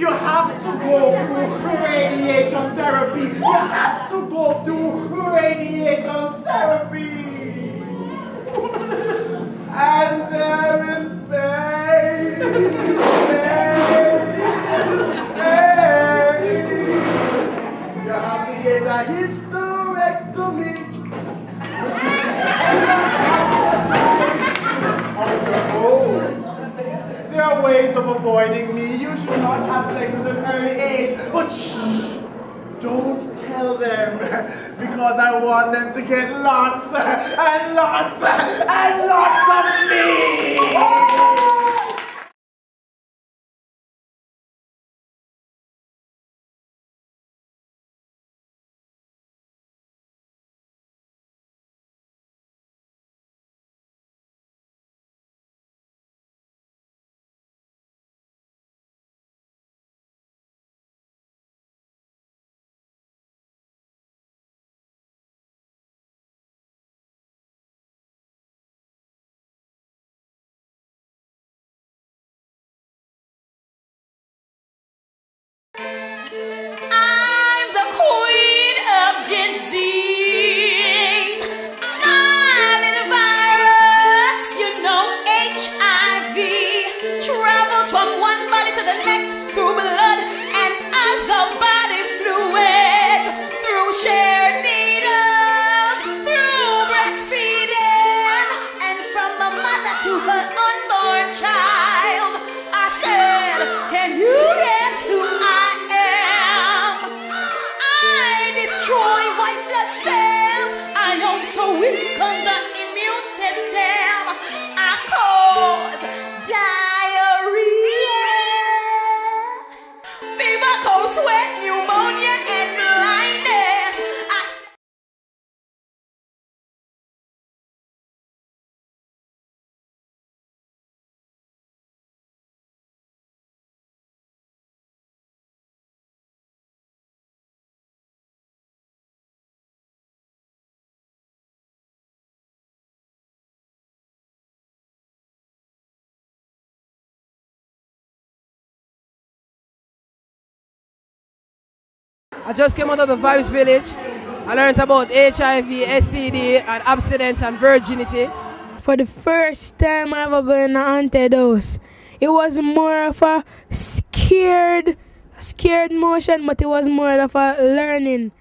You have to go through radiation therapy. You have to go through radiation therapy. And there is pain. You have to get a hysterectomy. There are ways of avoiding me. You should not have sex at an early age. But shh! Don't tell them. Because I want them to get lots and lots and lots of me! I'm the queen of disease. My little virus, you know HIV, travels from one body to the next through blood and other body fluids, through shared needles, through breastfeeding, and from a mother to her unborn child. I said, can you guess who I am? I destroy white blood cells. I am so weak on the immune system. I cause diarrhea, fever, cold sweat, pneumonia, and blindness. I just came out of the Vibes Village. I learned about HIV, STD, and abstinence and virginity. For the first time I ever got an antidote, it was more of a scared motion, but it was more of a learning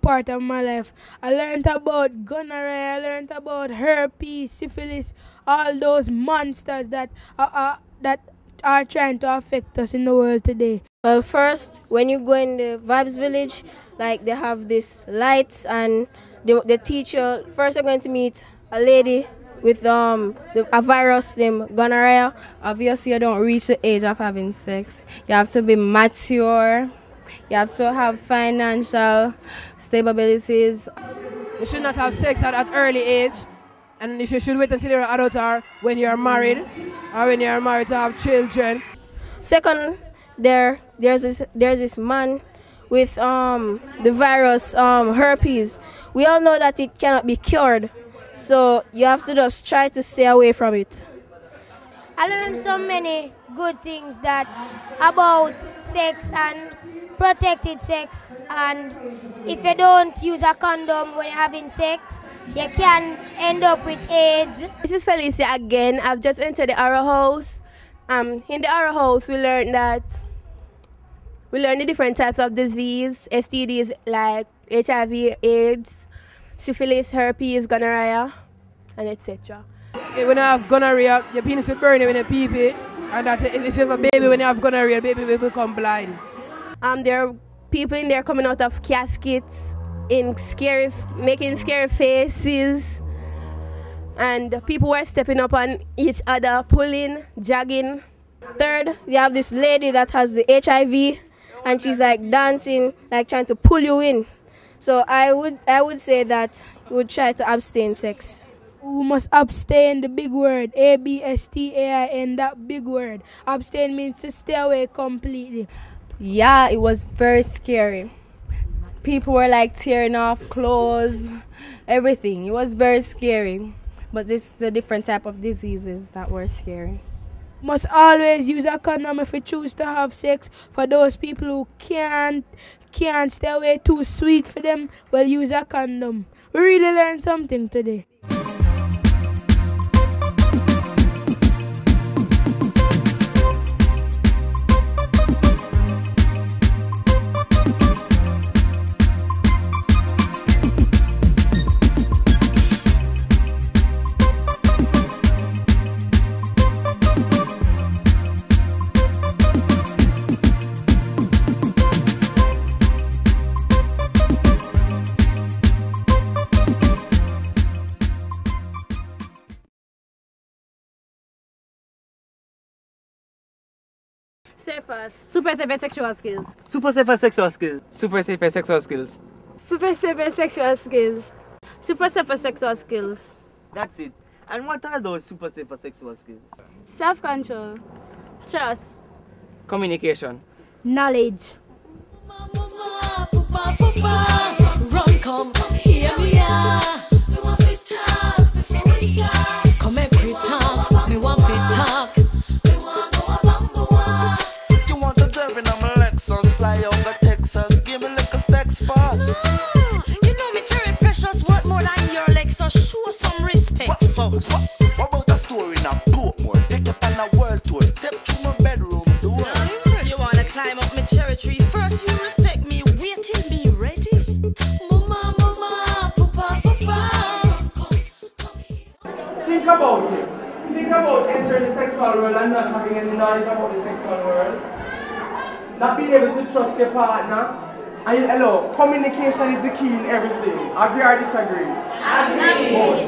part of my life. I learned about gonorrhea, I learned about herpes, syphilis, all those monsters that are trying to affect us in the world today. Well, first, when you go in the Vibes Village, like they have this lights, and the teacher, first you're going to meet a lady with a virus named gonorrhea. Obviously, you don't reach the age of having sex. You have to be mature. You have to have financial stabilities. You should not have sex at an early age, and you should wait until you're an adult or when you're married, or when you're married to have children. Second, there's this man with the virus herpes. We all know that it cannot be cured, so you have to just try to stay away from it. I learned so many good things about sex and protected sex, and if you don't use a condom when you're having sex, you can end up with AIDS. This is Felicia again. I've just entered the Arrow House. In the Arrow House, we learned the different types of disease, STDs like HIV, AIDS, syphilis, herpes, gonorrhea, and etc. When you have gonorrhea, your penis will burn when you pee, and that if you have a baby when you have gonorrhea, the baby will become blind. There are people in there coming out of caskets, making scary faces, and people were stepping up on each other, pulling, jogging. Third, you have this lady that has the HIV, and she's like dancing, like trying to pull you in. So I would say that we would try to abstain sex. We must abstain, the big word, ABSTAIN, that big word. Abstain means to stay away completely. Yeah, it was very scary. People were like tearing off clothes, everything. It was very scary. But this is the different type of diseases that were scary. Must always use a condom if you choose to have sex. For those people who can't stay away too sweet for them, well, use a condom. We really learned something today. Super safe sexual skills. Super safe sexual skills. Super safe sexual skills. Super safe sexual skills. Super safe sexual skills. That's it. And what are those super safe sexual skills? Self-control. Trust. Communication. Knowledge. Run, come, hear me out. Me want to talk before we start. Come make we talk. Me want to talk. Me want go a bamboo walk. You want to drive in a Lexus, fly over Texas, give me like a sex fast. You know me cherry precious, worth more than your Lexus. Show some respect, folks. What about a story in a Portmore? Take you on a world tour, step through my bedroom door. You wanna climb up my cherry tree? First you respect me, wait till me ready. Mama, mama, papa, papa. Think about it. Think about entering the sexual world and not having any knowledge about the sexual world. Not being able to trust your partner. And hello, communication is the key in everything. Agree or disagree? Agree.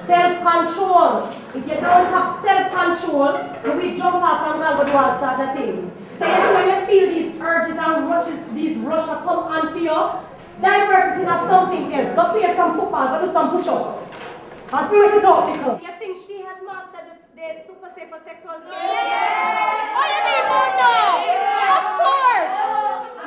Self-control. If you don't have self-control, you will jump off and go do all sorts of things. So yes, when you feel these urges and rushes, these rushes come onto you, divert it into something else. Go play some football, go do some push-up. I'll see what you do, because you think she has mastered the super safe sexual skills? Yeah. Oh, you mean no? Of course.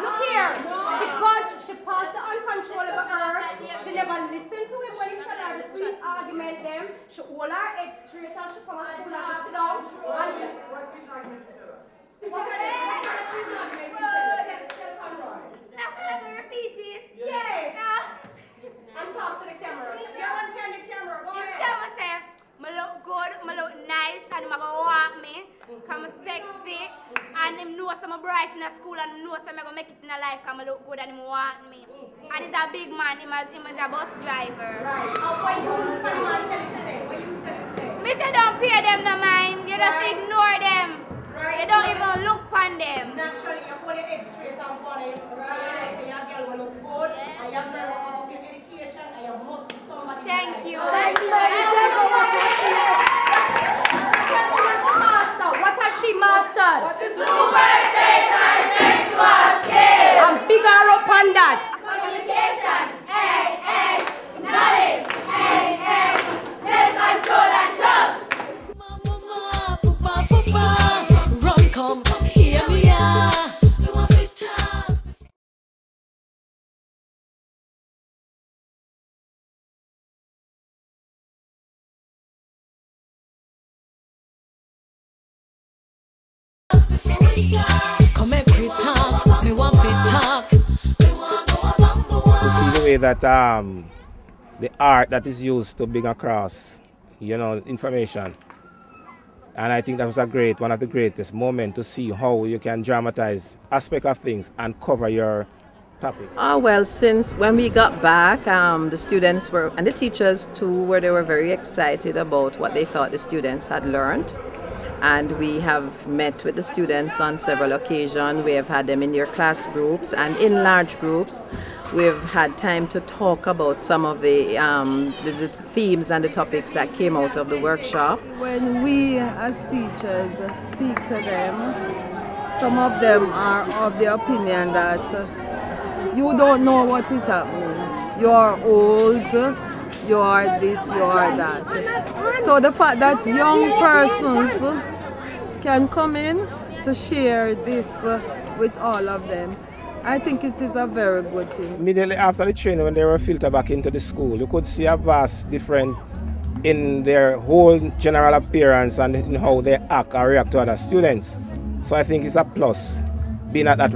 Look here. She passed the uncontrollable urge. She never listened to him when he tried to sweet argument them. She hold her head straight and she come and sit down. And she... What's his argument to tell her? Let me repeat it. Yes. And talk to the camera. You want to turn the camera. Go ahead. You tell myself, I look good, I look nice, and I'm going to walk me, come sexy, and him know I'm bright in a school, and him know I'm going to make it in a life, because I look good and him want me. And he's a big man, him is a bus driver. Right. What you tell him to say? What you tell him to say? Me say don't pay them no mind, you just ignore them. Right. You don't even look on them. Naturally, you hold your head straight and go on your screen. You say your girl will look good, and your girl will have up your education, and you must be somebody. Thank you. What has she mastered? The super safe and sexual skills. And figure up on that. Communication, knowledge, self-control and trust. Run, come, hear me out. We want to talk. Come make we talk. Me want to talk. To see the way that the art that is used to bring across, information. And I think that was one of the greatest moments to see how you can dramatize aspects of things and cover your topic. Well, since when we got back, the students and the teachers too, they were very excited about what they thought the students had learned. And we have met with the students on several occasions. We have had them in their class groups and in large groups. We've had time to talk about some of the themes and the topics that came out of the workshop. When we as teachers speak to them, some of them are of the opinion that you don't know what is happening. You are old, you are this, you are that. So the fact that young persons can come in to share this with all of them, I think it is a very good thing. Immediately after the training, when they were filtered back into the school, you could see a vast different in their whole general appearance and in how they act or react to other students. So I think it's a plus being at that